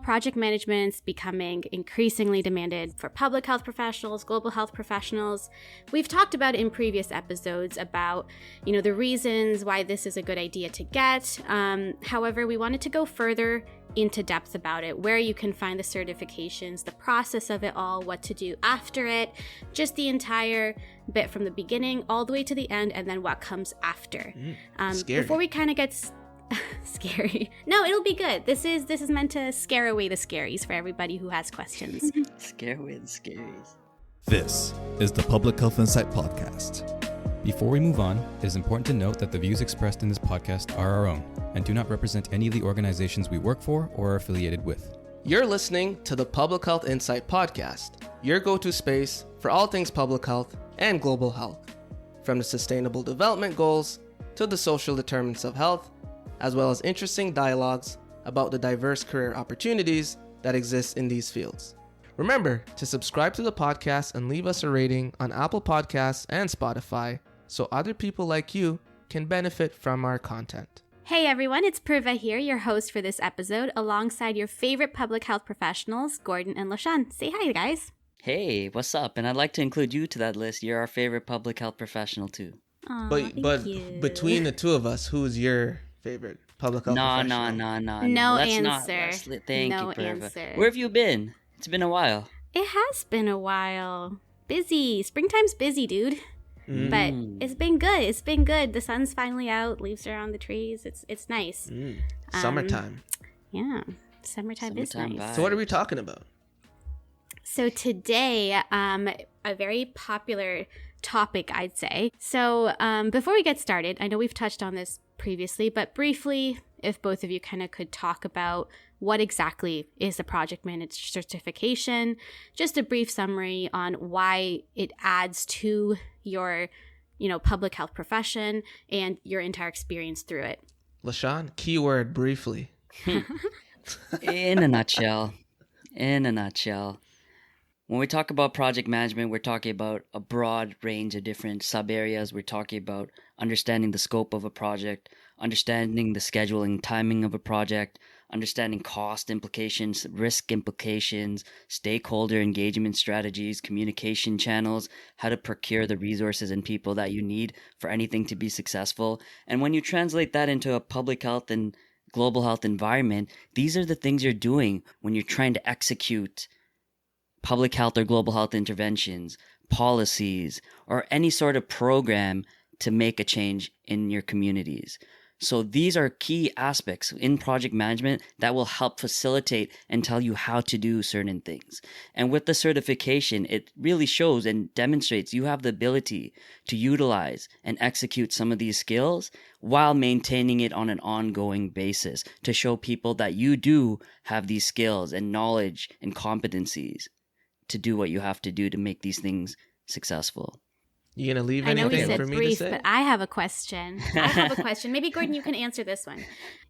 Project management's becoming increasingly demanded for public health professionals, global health professionals. We've talked about in previous episodes about, the reasons why this is a good idea to get. However, we wanted to go further into depth about it, where you can find the certifications, the process of it all, what to do after it, just the entire bit from the beginning all the way to the end, and then what comes after. Scary. Before we kind of get scary. No, it'll be good. This is meant to scare away the scaries for everybody who has questions. Scare away the scaries. This is the Public Health Insight Podcast. Before we move on, it is important to note that the views expressed in this podcast are our own and do not represent any of the organizations we work for or are affiliated with. You're listening to the Public Health Insight Podcast, your go-to space for all things public health and global health, from the Sustainable Development Goals to the social determinants of health, as well as interesting dialogues about the diverse career opportunities that exist in these fields. Remember to subscribe to the podcast and leave us a rating on Apple Podcasts and Spotify so other people like you can benefit from our content. Hey everyone, it's Purva here, your host for this episode, alongside your favorite public health professionals, Gordon and Lashan. Say hi, guys. Hey, what's up? And I'd like to include you to that list. You're our favorite public health professional too. Aw, But thank you. between the two of us, who's your favorite public health professional? No. No Let's answer. Thank No you, Purva. answer. Where have you been? It's been a while. It has been a while. Busy. Springtime's busy, dude. But it's been good. It's been good. The sun's finally out. Leaves are on the trees. It's nice. Summertime. Yeah. Summertime is Summertime nice. vibe. So what are we talking about? So today, a very popular topic, I'd say. So before we get started, I know we've touched on this previously, but briefly, if both of you kind of could talk about what exactly is the project manager certification, just a brief summary on why it adds to your, public health profession and your entire experience through it. Lashan, keyword briefly. In a nutshell, when we talk about project management, we're talking about a broad range of different sub areas. We're talking about understanding the scope of a project, understanding the scheduling timing of a project, understanding cost implications, risk implications, stakeholder engagement strategies, communication channels, how to procure the resources and people that you need for anything to be successful. And when you translate that into a public health and global health environment, these are the things you're doing when you're trying to execute public health or global health interventions, policies, or any sort of program to make a change in your communities. So these are key aspects in project management that will help facilitate and tell you how to do certain things. And with the certification, it really shows and demonstrates you have the ability to utilize and execute some of these skills while maintaining it on an ongoing basis to show people that you do have these skills and knowledge and competencies to do what you have to do to make these things successful. You gonna leave I know we anything said for me brief, to say? but I have a question. Maybe, Gordon, you can answer this one.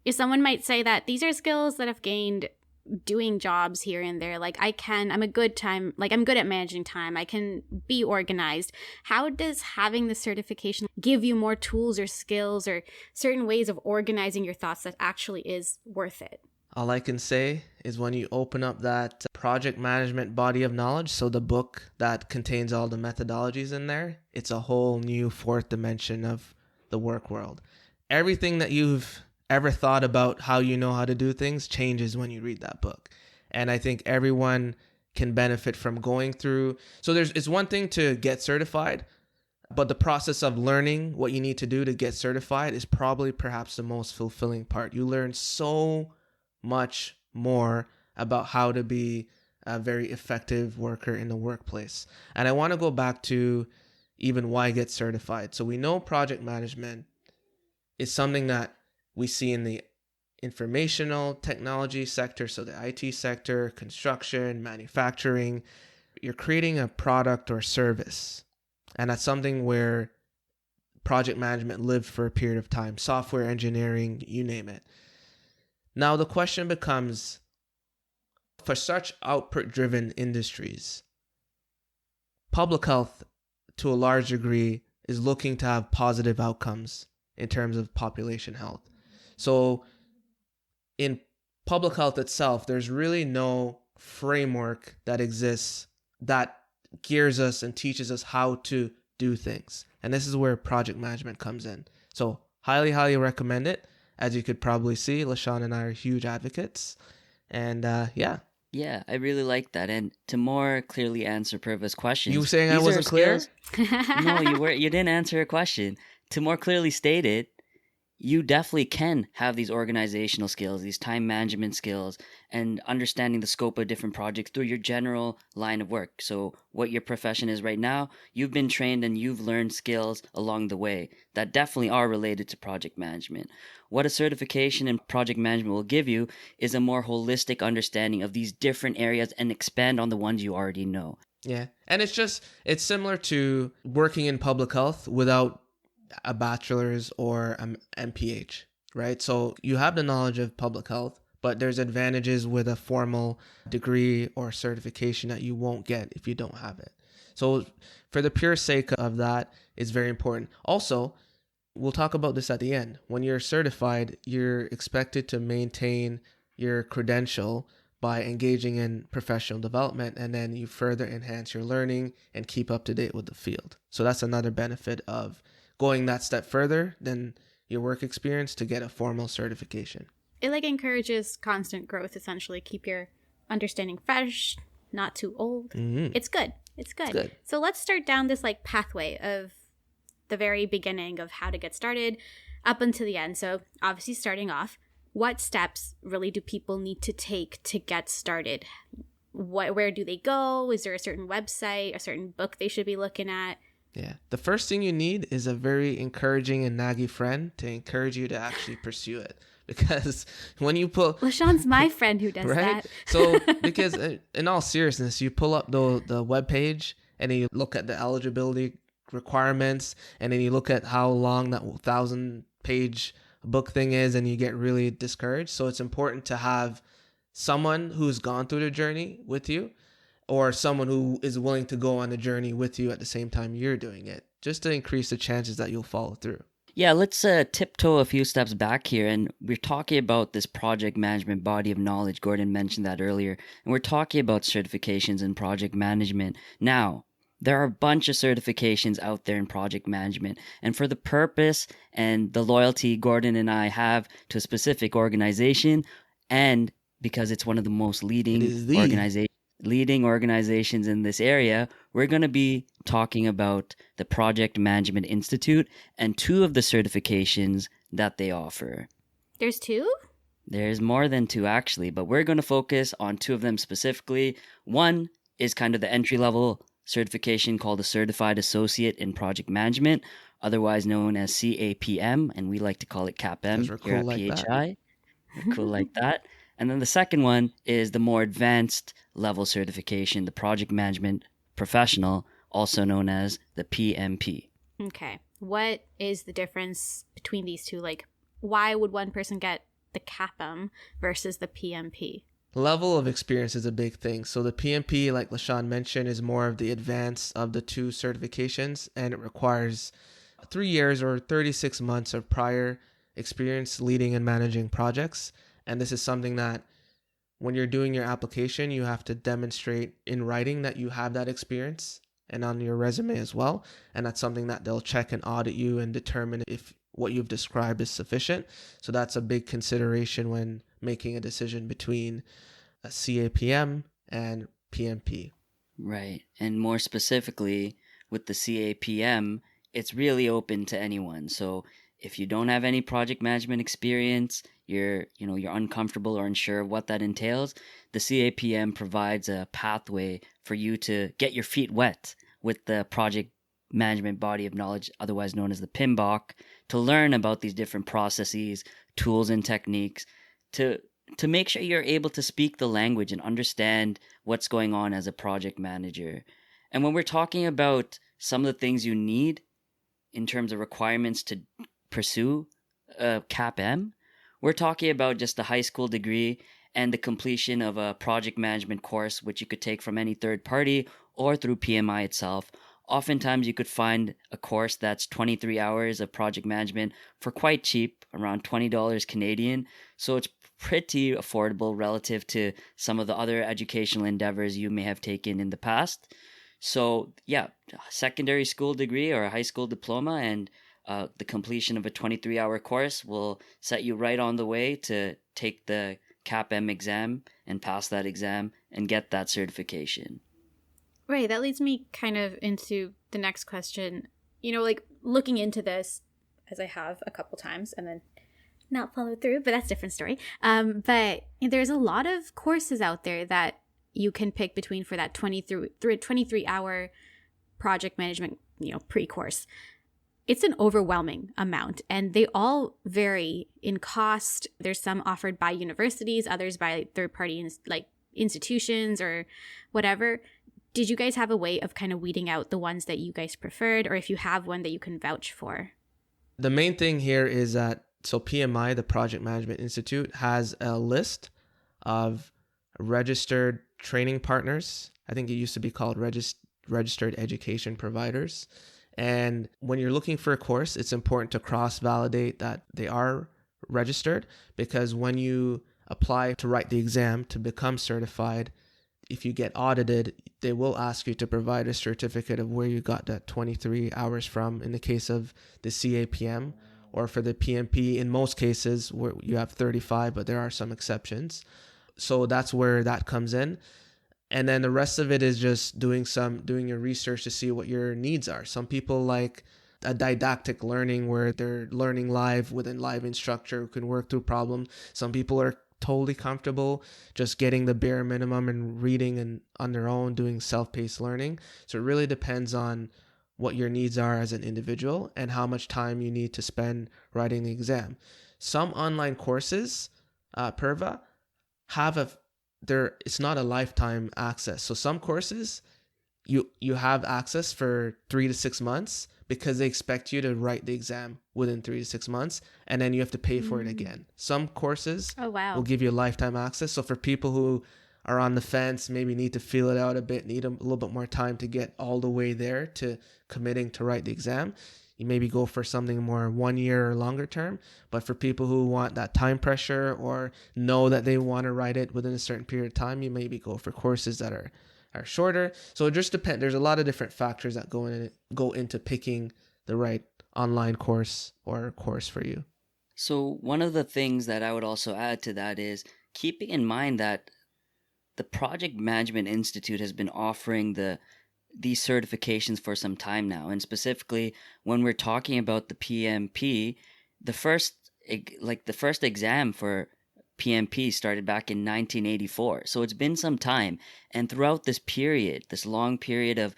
If someone might say that these are skills that I've gained doing jobs here and there, I'm good at managing time. I can be organized. How does having the certification give you more tools or skills or certain ways of organizing your thoughts that actually is worth it? All I can say is when you open up that project management body of knowledge, so the book that contains all the methodologies in there, it's a whole new fourth dimension of the work world. Everything that you've ever thought about how you know how to do things changes when you read that book. And I think everyone can benefit from going through. So it's one thing to get certified, but the process of learning what you need to do to get certified is probably perhaps the most fulfilling part. You learn so much more about how to be a very effective worker in the workplace. And I want to go back to even why get certified. So we know project management is something that we see in the informational technology sector, so the IT sector, construction, manufacturing. You're creating a product or service, and that's something where project management lived for a period of time. Software engineering, you name it. Now the question becomes, for such output-driven industries, public health, to a large degree, is looking to have positive outcomes in terms of population health. So in public health itself, there's really no framework that exists that gears us and teaches us how to do things. And this is where project management comes in. So highly, highly recommend it. As you could probably see, LaShawn and I are huge advocates. And yeah. Yeah, I really like that. And to more clearly answer Purva's questions, You were saying I these are wasn't clear? skills- No, you were. You didn't answer a question. To more clearly state it, you definitely can have these organizational skills, these time management skills, and understanding the scope of different projects through your general line of work. So what your profession is right now, you've been trained and you've learned skills along the way that definitely are related to project management. What a certification in project management will give you is a more holistic understanding of these different areas and expand on the ones you already know. Yeah. And it's similar to working in public health without a bachelor's or an MPH, right? So you have the knowledge of public health, but there's advantages with a formal degree or certification that you won't get if you don't have it. So for the pure sake of that, it's very important. Also, we'll talk about this at the end. When you're certified, you're expected to maintain your credential by engaging in professional development, and then you further enhance your learning and keep up to date with the field. So that's another benefit of going that step further than your work experience to get a formal certification. It like encourages constant growth, essentially. Keep your understanding fresh, not too old. Mm-hmm. It's good. It's good. Good. So let's start down this like pathway of the very beginning of how to get started up until the end. So obviously starting off, what steps really do people need to take to get started? Where do they go? Is there a certain website, a certain book they should be looking at? Yeah. The first thing you need is a very encouraging and naggy friend to encourage you to actually pursue it. Because when you pull... LaShawn's my friend who does right? that. So, because in all seriousness, you pull up the web page and then you look at the eligibility requirements and then you look at how long that 1,000-page book thing is and you get really discouraged. So it's important to have someone who's gone through the journey with you, or someone who is willing to go on the journey with you at the same time you're doing it, just to increase the chances that you'll follow through. Yeah, let's tiptoe a few steps back here. And we're talking about this project management body of knowledge. Gordon mentioned that earlier. And we're talking about certifications in project management. Now, there are a bunch of certifications out there in project management. And for the purpose and the loyalty Gordon and I have to a specific organization, and because it's one of the most leading organizations in this area, we're going to be talking about the Project Management Institute and two of the certifications that they offer. There's two? There's more than two, actually, but we're going to focus on two of them specifically. One is kind of the entry-level certification called a Certified Associate in Project Management, otherwise known as CAPM, and we like to call it CAPM We're here cool at like PHI. We're cool like that. And then the second one is the more advanced level certification, the Project Management Professional, also known as the PMP. Okay. What is the difference between these two? Like, why would one person get the CAPM versus the PMP? Level of experience is a big thing. So the PMP, like LaShawn mentioned, is more of the advanced of the two certifications, and it requires 3 years or 36 months of prior experience leading and managing projects. And this is something that when you're doing your application, you have to demonstrate in writing that you have that experience and on your resume as well. And that's something that they'll check and audit you and determine if what you've described is sufficient. So that's a big consideration when making a decision between a CAPM and PMP. Right. And more specifically, with the CAPM, it's really open to anyone. So if you don't have any project management experience, you're uncomfortable or unsure of what that entails, the CAPM provides a pathway for you to get your feet wet with the project management body of knowledge, otherwise known as the PMBOK, to learn about these different processes, tools, and techniques to make sure you're able to speak the language and understand what's going on as a project manager. And when we're talking about some of the things you need in terms of requirements to pursue CAPM, we're talking about just a high school degree and the completion of a project management course, which you could take from any third party or through PMI itself. Oftentimes, you could find a course that's 23 hours of project management for quite cheap, around $20 Canadian. So it's pretty affordable relative to some of the other educational endeavors you may have taken in the past. So yeah, secondary school degree or a high school diploma and the completion of a 23-hour course will set you right on the way to take the CAPM exam and pass that exam and get that certification. Right. That leads me kind of into the next question. You know, like looking into this, as I have a couple times and then not followed through, but that's a different story. But there's a lot of courses out there that you can pick between for that 23-hour project management, pre-course. It's an overwhelming amount, and they all vary in cost. There's some offered by universities, others by third-party institutions or whatever. Did you guys have a way of kind of weeding out the ones that you guys preferred, or if you have one that you can vouch for? The main thing here is that, so PMI, the Project Management Institute, has a list of registered training partners. I think it used to be called registered education providers. And when you're looking for a course, it's important to cross-validate that they are registered, because when you apply to write the exam to become certified, if you get audited, they will ask you to provide a certificate of where you got that 23 hours from in the case of the CAPM, or for the PMP, in most cases where you have 35, but there are some exceptions. So that's where that comes in. And then the rest of it is just doing your research to see what your needs are. Some people like a didactic learning where they're learning live with a live instructor who can work through problems. Some people are totally comfortable just getting the bare minimum and reading and on their own doing self-paced learning. So it really depends on what your needs are as an individual and how much time you need to spend writing the exam. Some online courses, Purva, it's not a lifetime access. So some courses you have access for 3 to 6 months because they expect you to write the exam within 3 to 6 months, and then you have to pay for it again. Some courses will give you lifetime access. So for people who are on the fence, maybe need to feel it out a bit, need a little bit more time to get all the way there to committing to write the exam, you maybe go for something more 1 year or longer term. But for people who want that time pressure or know that they want to write it within a certain period of time, you maybe go for courses that are shorter. So it just depends. There's a lot of different factors that go into picking the right online course or course for you. So one of the things that I would also add to that is keeping in mind that the Project Management Institute has been offering these certifications for some time now. And specifically, when we're talking about the PMP, the first exam for PMP started back in 1984. So it's been some time. And throughout this period, this long period of,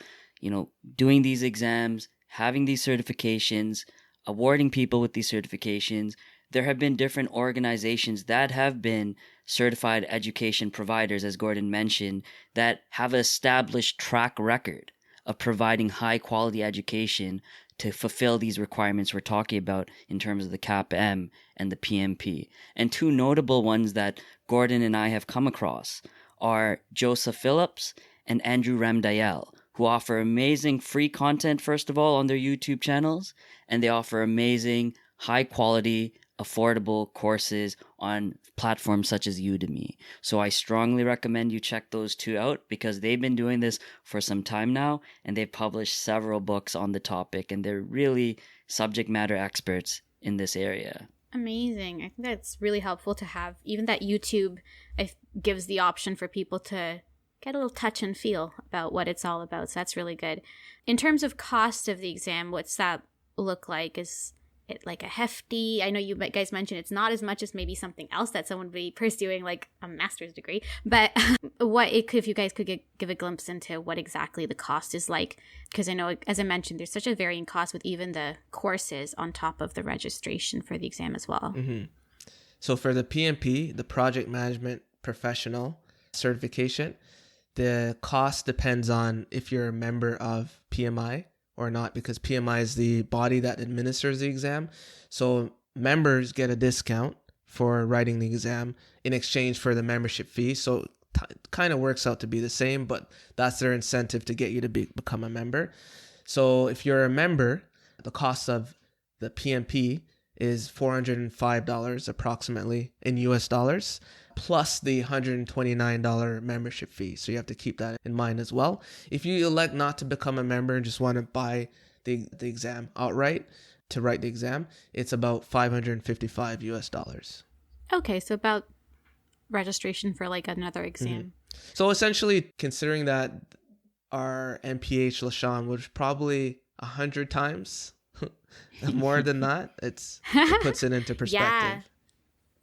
doing these exams, having these certifications, awarding people with these certifications, there have been different organizations that have been certified education providers, as Gordon mentioned, that have an established track record of providing high quality education to fulfill these requirements we're talking about in terms of the CAPM and the PMP. And two notable ones that Gordon and I have come across are Joseph Phillips and Andrew Ramdayal, who offer amazing free content, first of all, on their YouTube channels, and they offer amazing, high quality, affordable courses on platforms such as Udemy. So I strongly recommend you check those two out because they've been doing this for some time now and they've published several books on the topic and they're really subject matter experts in this area. Amazing. I think that's really helpful to have. Even that YouTube gives the option for people to get a little touch and feel about what it's all about. So that's really good. In terms of cost of the exam, what's that look like? Is it like a hefty? I know you guys mentioned it's not as much as maybe something else that someone would be pursuing, like a master's degree. But if you guys could give a glimpse into what exactly the cost is like, because I know, as I mentioned, there's such a varying cost with even the courses on top of the registration for the exam as well. Mm-hmm. So for the PMP, the Project Management Professional certification, the cost depends on if you're a member of PMI or not, because PMI is the body that administers the exam. So members get a discount for writing the exam in exchange for the membership fee. So it kind of works out to be the same, but that's their incentive to get you to become a member. So if you're a member, the cost of the PMP is $405 approximately in US dollars, plus the $129 membership fee. So you have to keep that in mind as well. If you elect not to become a member and just want to buy the exam outright to write the exam, it's about $555 US dollars. Okay, so about registration for like another exam. So essentially, considering that our MPH LaShawn was probably 100 times more than that, it puts it into perspective.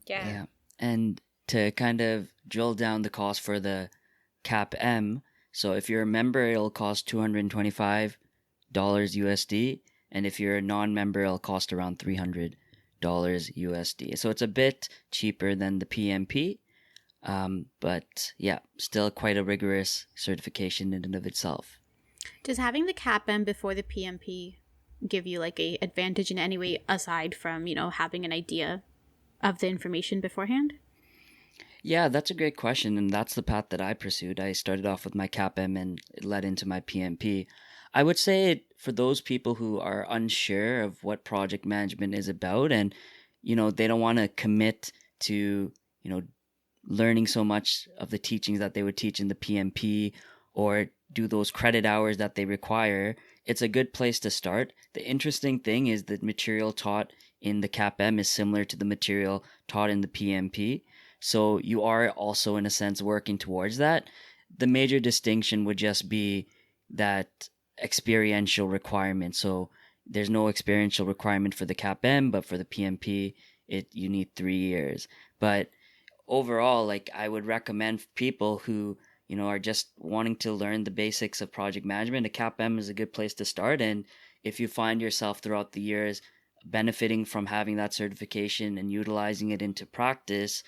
Yeah. And to kind of drill down the cost for the CAPM, so if you're a member, it'll cost $225 USD, and if you're a non-member, it'll cost around $300 USD. So it's a bit cheaper than the PMP, but yeah, still quite a rigorous certification in and of itself. Does having the CAPM before the PMP give you like a advantage in any way aside from, having an idea of the information beforehand? Yeah, that's a great question, and that's the path that I pursued. I started off with my CAPM and it led into my PMP. I would say for those people who are unsure of what project management is about and, they don't want to commit to, learning so much of the teachings that they would teach in the PMP or do those credit hours that they require, it's a good place to start. The interesting thing is that material taught in the CAPM is similar to the material taught in the PMP. So you are also, in a sense, working towards that. The major distinction would just be that experiential requirement. So there's no experiential requirement for the CAPM, but for the PMP, you need 3 years. But overall, I would recommend people who, are just wanting to learn the basics of project management, a CAPM is a good place to start. And if you find yourself throughout the years benefiting from having that certification and utilizing it into practice,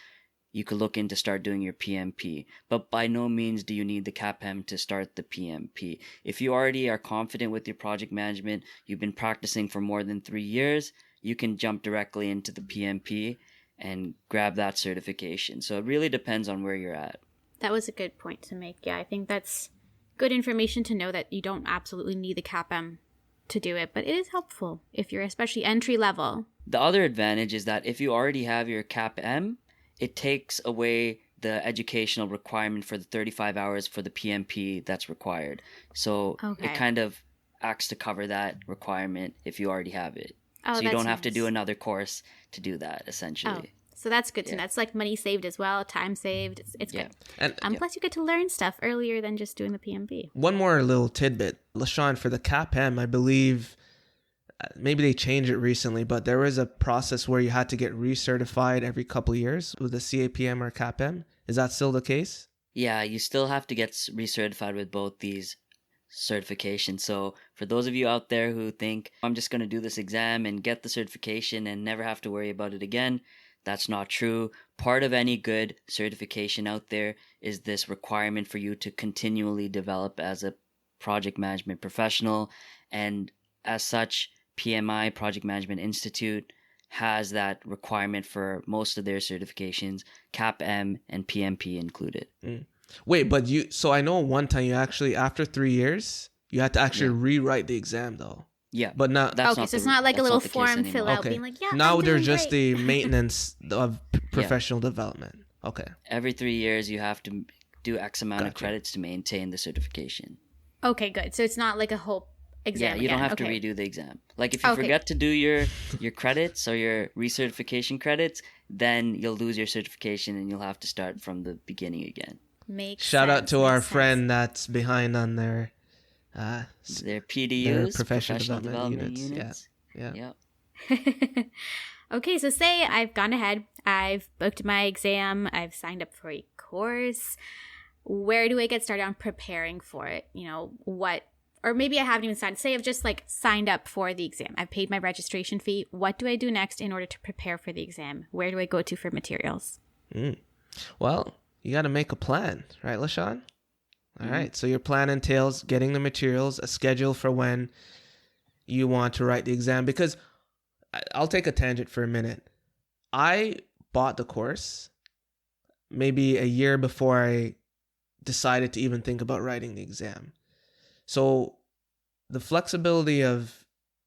you could look into start doing your PMP. But by no means do you need the CAPM to start the PMP. If you already are confident with your project management, you've been practicing for more than 3 years, you can jump directly into the PMP and grab that certification. So it really depends on where you're at. That was a good point to make. Yeah, I think that's good information to know that you don't absolutely need the CAPM to do it, but it is helpful if you're especially entry level. The other advantage is that if you already have your CAPM, it takes away the educational requirement for the 35 hours for the PMP that's required. So It kind of acts to cover that requirement if you already have it. So you don't have to do another course to do that, essentially. So that's good to know. That's like money saved as well, time saved. It's good. And plus you get to learn stuff earlier than just doing the PMP. One more little tidbit. LaShawn, for the CAPM, I believe maybe they changed it recently, but there was a process where you had to get recertified every couple of years with a CAPM or CAPM. Is that still the case? Yeah, you still have to get recertified with both these certifications. So for those of you out there who think, I'm just going to do this exam and get the certification and never have to worry about it again, that's not true. Part of any good certification out there is this requirement for you to continually develop as a project management professional. And as such, PMI, Project Management Institute, has that requirement for most of their certifications, CAPM and PMP included. Wait, but so I know one time you actually, after 3 years, you had to actually rewrite the exam though. Yeah. But now, so it's not like a little form fill out being like, now there's just the maintenance of professional development. Okay. Every 3 years you have to do X amount of credits to maintain the certification. Okay, good. So it's not like a whole exam. Yeah, you don't have to redo the exam. Like if you forget to do your credits or your recertification credits, then you'll lose your certification and you'll have to start from the beginning again. Shout out to our friend that's behind on their PDUs, their professional development units. Yeah. Okay, so say I've gone ahead, I've booked my exam, I've signed up for a course. Where do I get started on preparing for it? Or maybe I haven't even signed. Say I've just signed up for the exam. I've paid my registration fee. What do I do next in order to prepare for the exam? Where do I go to for materials? Well, you got to make a plan, right, LaShawn? All right. So your plan entails getting the materials, a schedule for when you want to write the exam. Because I'll take a tangent for a minute. I bought the course maybe a year before I decided to even think about writing the exam. So the flexibility and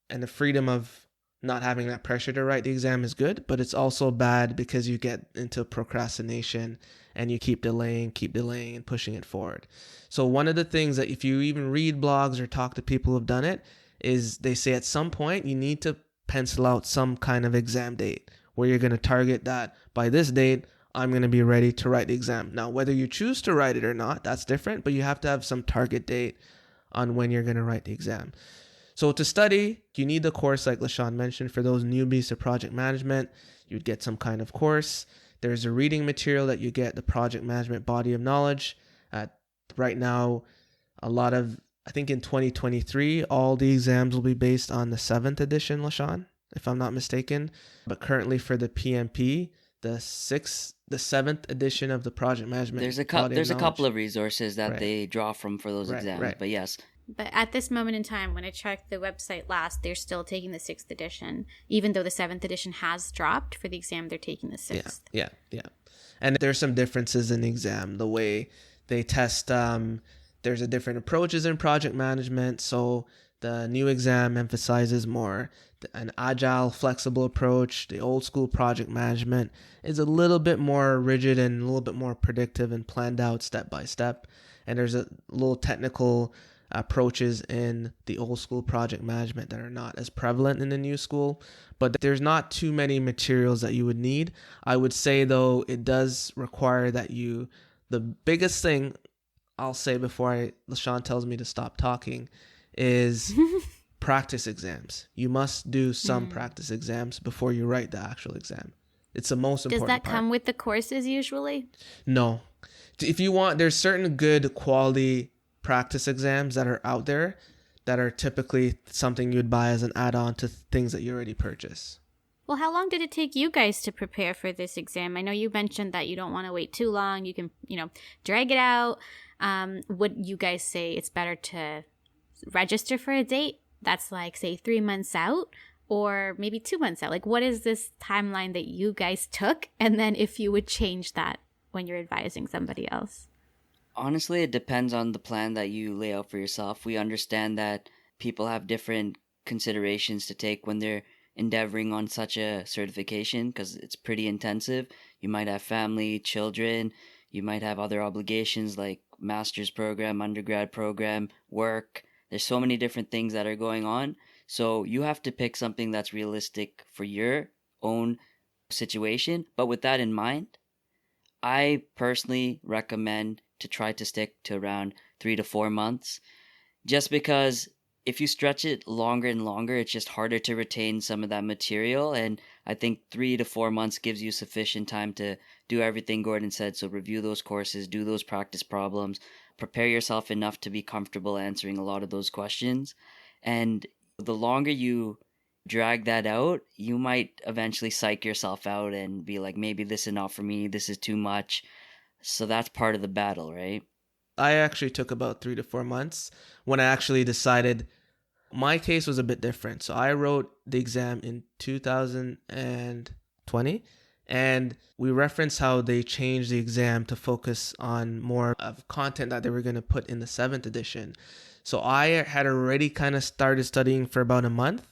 the freedom of not having that pressure to write the exam is good, but it's also bad because you get into procrastination and you keep delaying and pushing it forward. So one of the things that if you even read blogs or talk to people who've done it is they say at some point you need to pencil out some kind of exam date where you're going to target that by this date, I'm going to be ready to write the exam. Now, whether you choose to write it or not, that's different, but you have to have some target date on when you're going to write the exam. So to study, you need the course like LaShawn mentioned. For those newbies to project management, you'd get some kind of course. There's a reading material that you get, the project management body of knowledge. Right now, I think in 2023, all the exams will be based on the 7th edition, LaShawn, if I'm not mistaken. But currently for the PMP, the 7th edition of the project management. There's a couple of resources that they draw from for those exams, right. But yes. But at this moment in time, when I checked the website last, they're still taking the 6th edition, even though the 7th edition has dropped for the exam. They're taking the 6th. Yeah. And there's some differences in the exam, the way they test. There's a different approaches in project management. So the new exam emphasizes more an agile, flexible approach. The old school project management is a little bit more rigid and a little bit more predictive and planned out step by step. And there's a little technical approaches in the old school project management that are not as prevalent in the new school. But there's not too many materials that you would need. I would say, though, it does require that the biggest thing I'll say before LaShawn tells me to stop talking is practice exams. You must do some practice exams before you write the actual exam. It's the most important part. Does that come with the courses usually? No. If you want, there's certain good quality practice exams that are out there that are typically something you'd buy as an add-on to things that you already purchase. Well, how long did it take you guys to prepare for this exam? I know you mentioned that you don't want to wait too long. You can, drag it out. Would you guys say it's better to register for a date that's like, say, 3 months out or maybe 2 months out? Like, what is this timeline that you guys took? And then if you would change that when you're advising somebody else? Honestly, it depends on the plan that you lay out for yourself. We understand that people have different considerations to take when they're endeavoring on such a certification because it's pretty intensive. You might have family, children, you might have other obligations like master's program, undergrad program, work. There's so many different things that are going on. So you have to pick something that's realistic for your own situation. But with that in mind, I personally recommend to try to stick to around 3 to 4 months, just because if you stretch it longer and longer, it's just harder to retain some of that material. And I think 3 to 4 months gives you sufficient time to do everything Gordon said. So review those courses, do those practice problems, prepare yourself enough to be comfortable answering a lot of those questions. And the longer you drag that out, you might eventually psych yourself out and be like, maybe this is not for me, this is too much. So that's part of the battle, right? I actually took about 3 to 4 months when I actually decided. My case was a bit different. So I wrote the exam in 2020, and we referenced how they changed the exam to focus on more of content that they were going to put in the 7th edition. So I had already kind of started studying for about a month,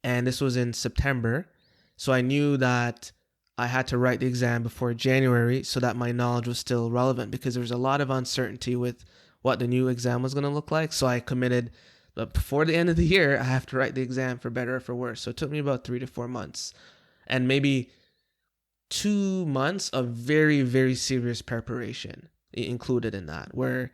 and this was in September. So I knew that I had to write the exam before January so that my knowledge was still relevant, because there was a lot of uncertainty with what the new exam was going to look like. So I committed that before the end of the year, I have to write the exam for better or for worse. So it took me about 3 to 4 months, and maybe 2 months of very, very serious preparation included in that, where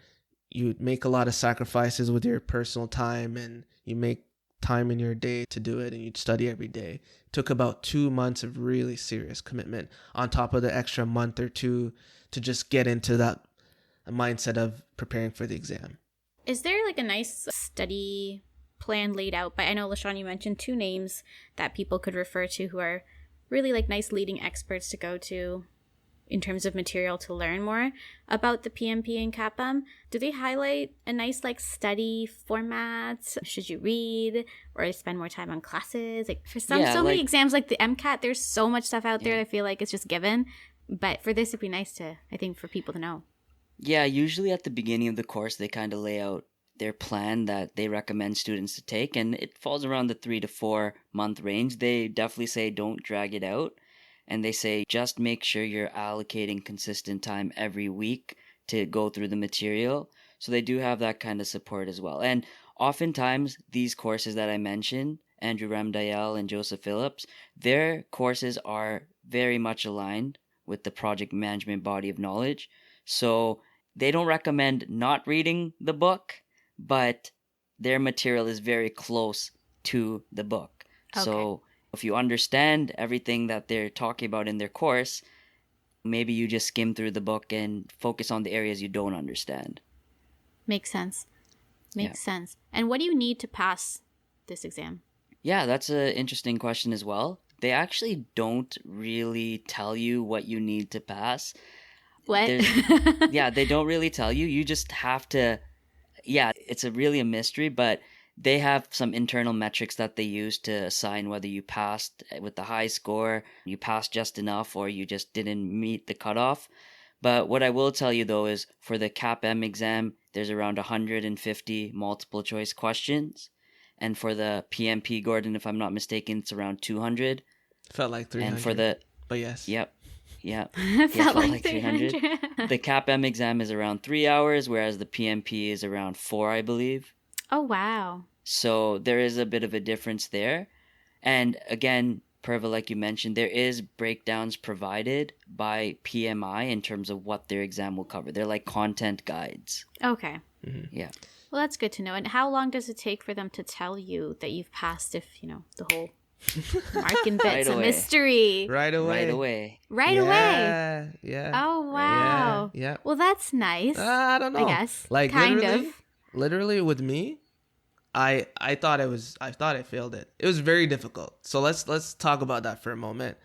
you make a lot of sacrifices with your personal time and you make time in your day to do it, and you'd study every day. It took about 2 months of really serious commitment on top of the extra month or two to just get into that mindset of preparing for the exam. Is there like a nice study plan laid out? But I know, LaShawn, you mentioned 2 names that people could refer to who are really like nice leading experts to go to in terms of material to learn more about the PMP and CAPM. Do they highlight a nice like study format? Should you read or spend more time on classes? Like for many exams like the MCAT, there's so much stuff out there. I feel like it's just given. But for this, it'd be nice to, I think, for people to know. Yeah, usually at the beginning of the course, they kind of lay out their plan that they recommend students to take, and it falls around the 3 to 4 month range. They definitely say don't drag it out, and they say just make sure you're allocating consistent time every week to go through the material. So they do have that kind of support as well. And oftentimes these courses that I mentioned, Andrew Ramdayal and Joseph Phillips, their courses are very much aligned with the project management body of knowledge. So they don't recommend not reading the book, but their material is very close to the book. Okay. So if you understand everything that they're talking about in their course, maybe you just skim through the book and focus on the areas you don't understand. Makes sense. Makes sense. And what do you need to pass this exam? Yeah, that's an interesting question as well. They actually don't really tell you what you need to pass. What? Yeah, they don't really tell you. You just have to, it's really a mystery, but they have some internal metrics that they use to assign whether you passed with the high score, you passed just enough, or you just didn't meet the cutoff. But what I will tell you though is for the CAPM exam, there's around 150 multiple choice questions. And for the PMP, Gordon, if I'm not mistaken, it's around 200. Felt like 300. And for the... But yes. Yep. Felt like 300. The CAPM exam is around 3 hours, whereas the PMP is around 4, I believe. Oh, wow. So there is a bit of a difference there. And again, Purva, like you mentioned, there is breakdowns provided by PMI in terms of what their exam will cover. They're like content guides. Okay. Mm-hmm. Yeah. Well, that's good to know. And how long does it take for them to tell you that you've passed if, the whole marking bit's a mystery? Right away. Right away? Yeah. Oh, wow. Yeah. Well, that's nice. I don't know. I guess. Like kind of. Literally with me, I thought I failed it. It was very difficult. So let's talk about that for a moment.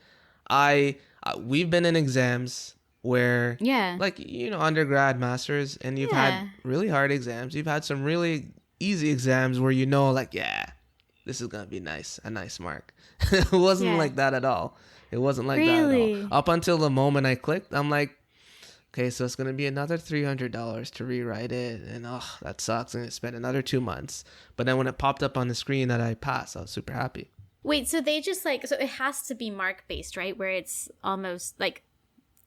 We've been in exams where like undergrad, masters, and you've had really hard exams. You've had some really easy exams where this is gonna be a nice mark. It wasn't like that at all. It wasn't like that at all. Up until the moment I clicked, I'm like, okay, so it's gonna be another $300 to rewrite it, and that sucks. I'm gonna spend another 2 months. But then when it popped up on the screen that I passed, I was super happy. Wait, so they just so it has to be mark based, right? Where it's almost like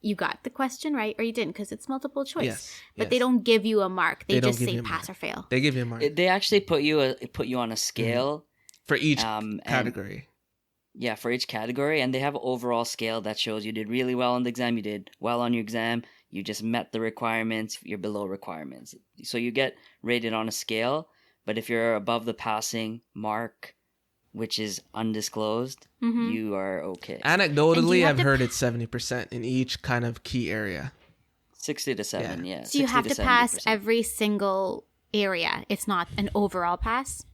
you got the question right or you didn't, because it's multiple choice. Yes. But they don't give you a mark. They just say mark. pass or fail. They give you a mark. They actually put you on a scale for each category. Yeah, for each category, and they have an overall scale that shows you did really well on the exam, you did well on your exam, you just met the requirements, you're below requirements. So you get rated on a scale, but if you're above the passing mark, which is undisclosed, you are okay. Anecdotally, I've heard it's 70% in each kind of key area. 60 to 7, yeah. So you have to pass every single area. It's not an overall pass?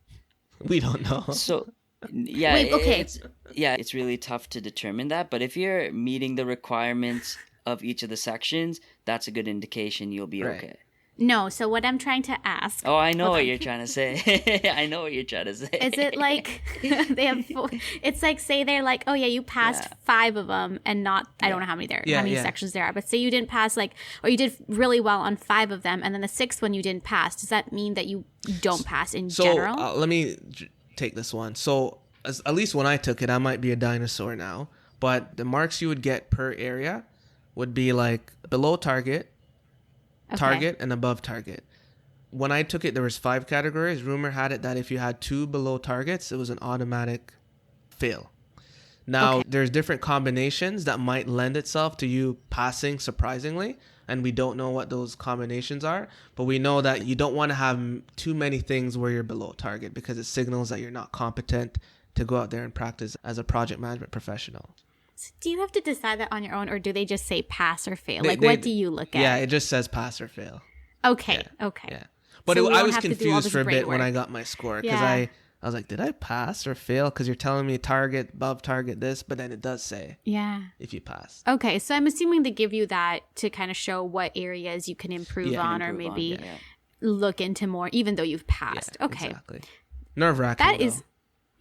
We don't know. So, yeah. Wait, okay. It's really tough to determine that. But if you're meeting the requirements of each of the sections, that's a good indication you'll be okay. No, so what I'm trying to ask... Oh, I know what you're trying to say. I know what you're trying to say. Is it like they have... It's like, say they're like, oh yeah, you passed 5 of them and not... I don't know how many sections there are, but say you didn't pass or you did really well on 5 of them, and then the 6th one you didn't pass. Does that mean that you don't pass in general? So let me take this one. So at least when I took it, I might be a dinosaur now, but the marks you would get per area would be like below target, target, and above target. When I took it, there was 5 categories. Rumor had it that if you had 2 below targets, it was an automatic fail. Now, there's different combinations that might lend itself to you passing surprisingly, and we don't know what those combinations are, but we know that you don't want to have too many things where you're below target because it signals that you're not competent to go out there and practice as a project management professional. So do you have to decide that on your own, or do they just say pass or fail? What do you look at? Yeah, it just says pass or fail. Okay. Yeah. But So I was confused for a bit when I got my score because Yeah. I was like, did I pass or fail? Because you're telling me target, above target this, but then it does say if you pass. Okay, so I'm assuming they give you that to kind of show what areas you can improve on or maybe look into more, even though you've passed. Yeah, okay. Exactly. Nerve-wracking, That is...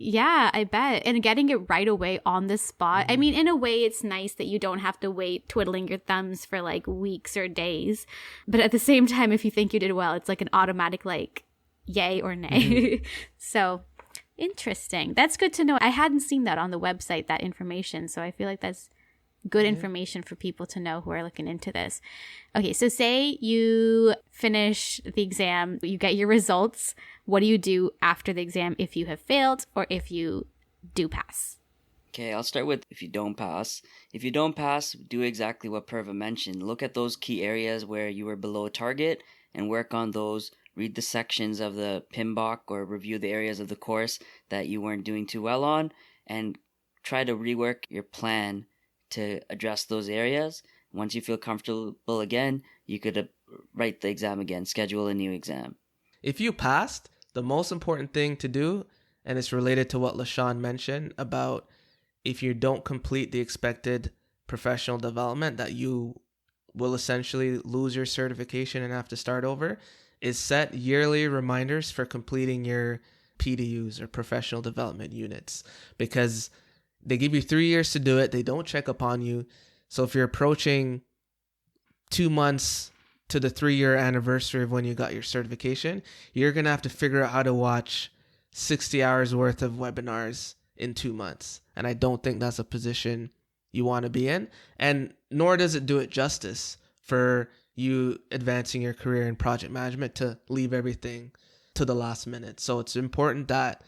Yeah, I bet. And getting it right away on the spot. I mean, in a way, it's nice that you don't have to wait twiddling your thumbs for like weeks or days. But at the same time, if you think you did well, it's like an automatic yay or nay. So interesting. That's good to know. I hadn't seen that on the website, that information. So I feel like that's good information for people to know who are looking into this. Okay, so say you finish the exam, you get your results. What do you do after the exam if you have failed or if you do pass? Okay, I'll start with if you don't pass. If you don't pass, do exactly what Purva mentioned. Look at those key areas where you were below target and work on those. Read the sections of the PMBOK or review the areas of the course that you weren't doing too well on, and try to rework your plan to address those areas. Once you feel comfortable again, you could write the exam again, schedule a new exam. If you passed, the most important thing to do, and it's related to what LaShawn mentioned about if you don't complete the expected professional development, that you will essentially lose your certification and have to start over, is set yearly reminders for completing your PDUs or professional development units, because they give you 3 years to do it. They don't check up on you. So if you're approaching 2 months to the 3-year anniversary of when you got your certification, you're going to have to figure out how to watch 60 hours worth of webinars in 2 months. And I don't think that's a position you want to be in. And nor does it do it justice for you advancing your career in project management to leave everything to the last minute. So it's important that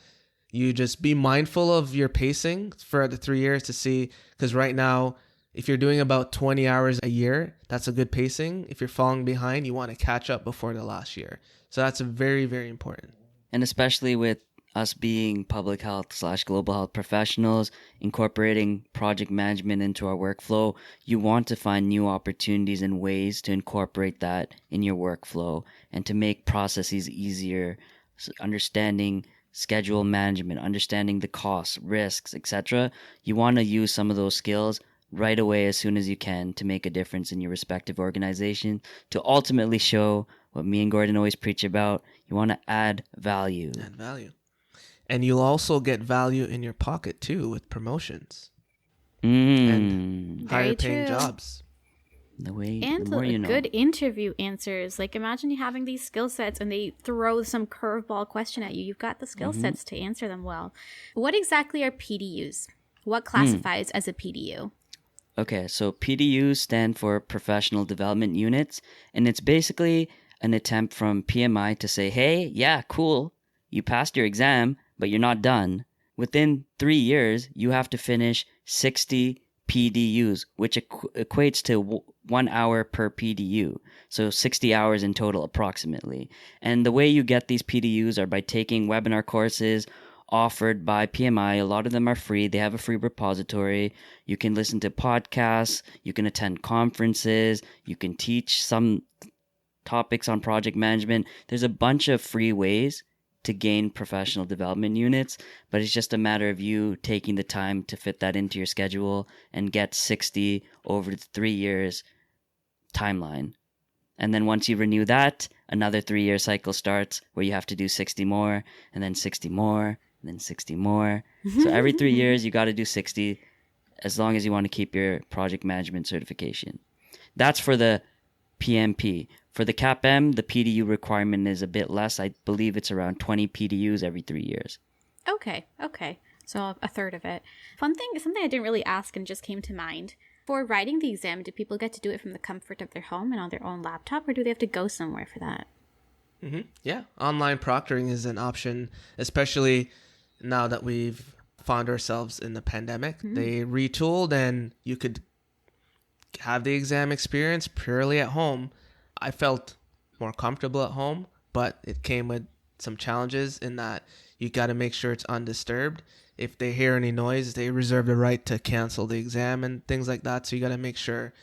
you just be mindful of your pacing for the 3 years to see, because right now, if you're doing about 20 hours a year, that's a good pacing. If you're falling behind, you want to catch up before the last year. So that's very, very important. And especially with us being public health / global health professionals, incorporating project management into our workflow, you want to find new opportunities and ways to incorporate that in your workflow and to make processes easier, understanding schedule management, understanding the costs, risks, etc. You want to use some of those skills right away as soon as you can to make a difference in your respective organization, to ultimately show what me and Gordon always preach about. You want to add value. Add value. And you'll also get value in your pocket too with promotions and higher paying jobs. The way, and the more you know. Good interview answers. Like, imagine you having these skill sets and they throw some curveball question at you. You've got the skill sets to answer them well. What exactly are PDUs? What classifies as a PDU? Okay, so PDUs stand for Professional Development Units, and it's basically an attempt from PMI to say, hey, yeah, cool, you passed your exam, but you're not done. Within 3 years, you have to finish 60 PDUs, which equates to 1 hour per PDU. So 60 hours in total, approximately. And the way you get these PDUs are by taking webinar courses offered by PMI. A lot of them are free. They have a free repository. You can listen to podcasts. You can attend conferences. You can teach some topics on project management. There's a bunch of free ways to gain professional development units, but it's just a matter of you taking the time to fit that into your schedule and get 60 over the 3 years timeline. And then once you renew that, another 3-year cycle starts where you have to do 60 more, and then 60 more, and then 60 more. So every 3 years, you got to do 60 as long as you want to keep your project management certification. That's for the PMP. For the CAPM, the PDU requirement is a bit less. I believe it's around 20 PDUs every 3 years. Okay. So a third of it. Something I didn't really ask and just came to mind. For writing the exam, do people get to do it from the comfort of their home and on their own laptop, or do they have to go somewhere for that? Yeah, online proctoring is an option, especially now that we've found ourselves in the pandemic. They retooled and you could have the exam experience purely at home. I felt more comfortable at home, but it came with some challenges in that you got to make sure it's undisturbed. If they hear any noise, they reserve the right to cancel the exam and things like that. So you got to make sure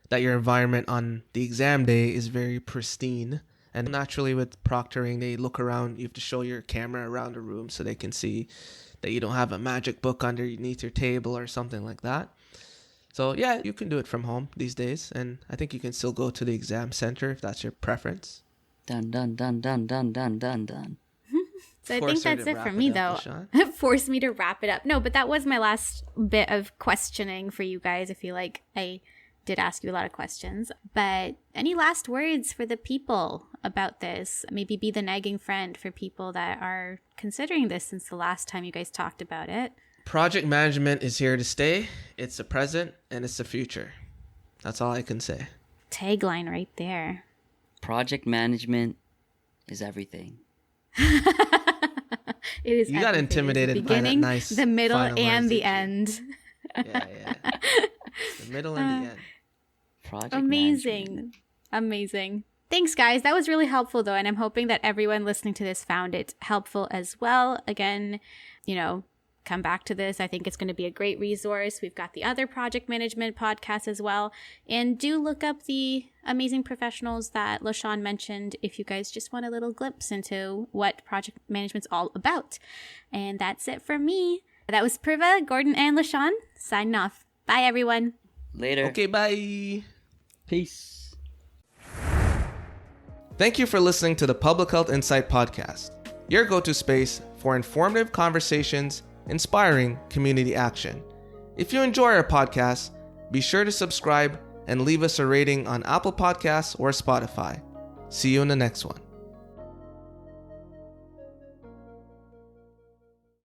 that your environment on the exam day is very pristine. And naturally with proctoring, they look around. You have to show your camera around the room so they can see that you don't have a magic book underneath your table or something like that. So yeah, you can do it from home these days. And I think you can still go to the exam center if that's your preference. Done. So I think that's it for me, though. Force me to wrap it up. No, but that was my last bit of questioning for you guys. I feel like I did ask you a lot of questions. But any last words for the people about this? Maybe be the nagging friend for people that are considering this since the last time you guys talked about it. Project management is here to stay. It's the present and it's the future. That's all I can say. Tagline right there. Project management is everything. It is. You got intimidated by that nice the middle, final and words, the didn't end. Yeah. The middle and the end. Project Amazing. management. Amazing. Thanks, guys. That was really helpful, though, and I'm hoping that everyone listening to this found it helpful as well. Again, come back to this. I think it's going to be a great resource. We've got the other project management podcasts as well. And do look up the amazing professionals that LaShawn mentioned if you guys just want a little glimpse into what project management's all about. And that's it for me. That was Priva, Gordon, and LaShawn signing off. Bye, everyone. Later. Okay, bye. Peace. Thank you for listening to the Public Health Insight Podcast, your go-to space for informative conversations, inspiring community action. If you enjoy our podcast, be sure to subscribe and leave us a rating on Apple Podcasts or Spotify. See you in the next one.